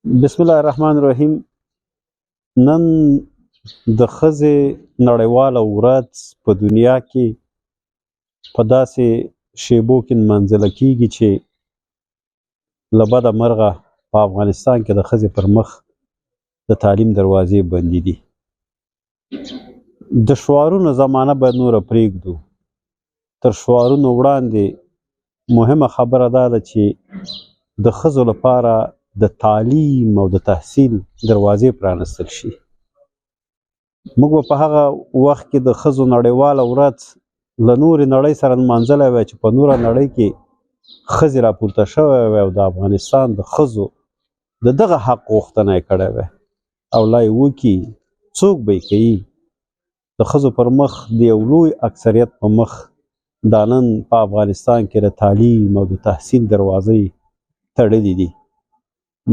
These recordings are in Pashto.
بسم الله الرحمن الرحیم. نن د ښځې نړیواله ورځ په دنیا کې په داسې شیبو کې نمانځله کیږي چې له بده مرغه په افغانستان کې د ښځې پر مخ د تعلیم دروازې بندې دي. د شعارونو زمانه باید نوره پرېږدو. تر شعارونو وړاندې مهمه خبره دا ده چې د ښځو لپاره د تعلیم او د تحصیل دروازې پرانستل شي. موږ به په هغه وخت کې د ښځو نړیواله ورځ له نورې نړۍ سره نمانځلی وای چې په نوره نړۍ کې ښځې راپورته شوی وای او د افغانستان د ښځو د دغه حق غوښتنه یې کړی وای او لا یې وکړي. څوک به یې کوي؟ د ښځو پر مخ د یو لوی اکثریت په مخ دا نن په افغانستان کې د تعلیم او د تحصیل دروازې تړلې دي.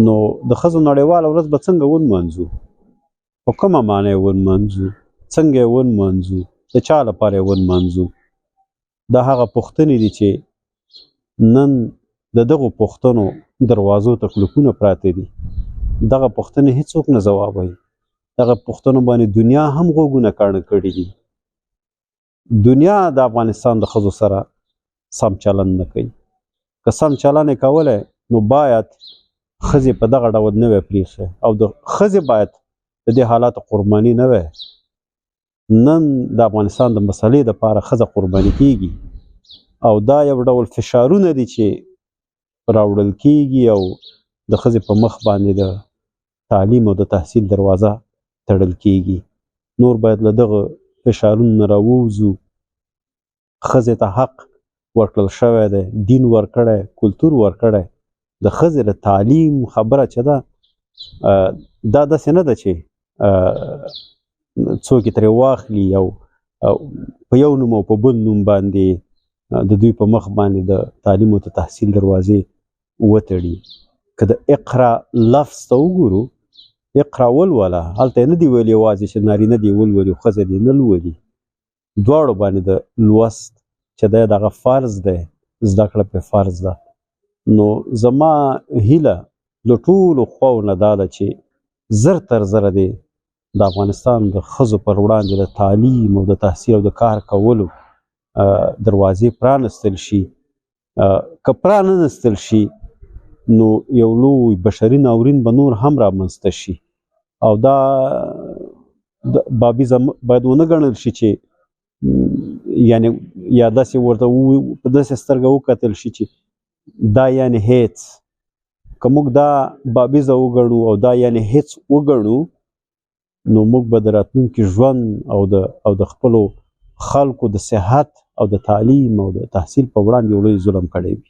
نو د ښځو نړیواله ورځ به څنګه ونمانځو؟ په کومه معنی یې ونمانځو؟ څنګه یې ونمانځو؟ د چا لپاره یې ونمانځو؟ دا هغه پوښتنې دي چې نن د دغو پوښتنو دروازو ته کلکونه پراته دي. دغه پوښتنې هیڅوک نه ځوابوي. دغه پوښتنو باندې دنیا هم غوږونه کاڼه کړي دي. دنیا د افغانستان د ښځو سره سم چلند نه کوي. که سم چلند یې کولی نو باید ښځې په دغه ډول نه وی پرېښی او د ښځې باید د دې حالاتو قرباني نه وی. نن د افغانستان د مسلې دپاره ښځه قرباني کیږي او دا یو ډول فشارونه دي چې راوړل کیږي او د ښځې په مخ باندې د تعلیم او د تحصیل دروازه تړل کیږي. نور باید له دغه فشارونو نه راووځو. ښځې ته حق ورکړل شوی دی، دین ورکړی، کلتور ورکړی. د ښځې د تعلیم خبره چې ده دا داسې نه ده چې څوک یې ترې واخلي او په یو نوم او په بل نوم باندې د دوی په مخ باندې د تعلیم او د تحصیل دروازې وتړي. که د اقرا لفظ ته وګورو، اقرا ولوله، هلته یې نه دي ویلي یوازې چې نارینه دې ولولي او ښځه دې نه لولي. دواړو باندې د لوست چې دی دغه فرض دی، زده کړه پرې فرض ده. نو زما هیله له ټولو خواو نه دا ده چې زر تر زره دې د افغانستان د ښځو پر وړاندې د تعلیم او د تحصیل او د کار کولو دروازې پرانستل شي. که پرانستل شي نو یو لوی بشري ناورین به نور هم رامنځته شي او دا بابیزه باید ونه ګڼل شي چې یعنی یا داسې ورته په داسې سترګه وکتل شي چې دا یعنی هیڅ. که موږ دا بابیزه وګڼو او دا یعنی هیڅ وګڼو نو موږ به د راتلونکي ژوند او د خپلو خلکو د صحت او د تعلیم او د تحصیل په وړاندې یو لوی ظلم کړی وي.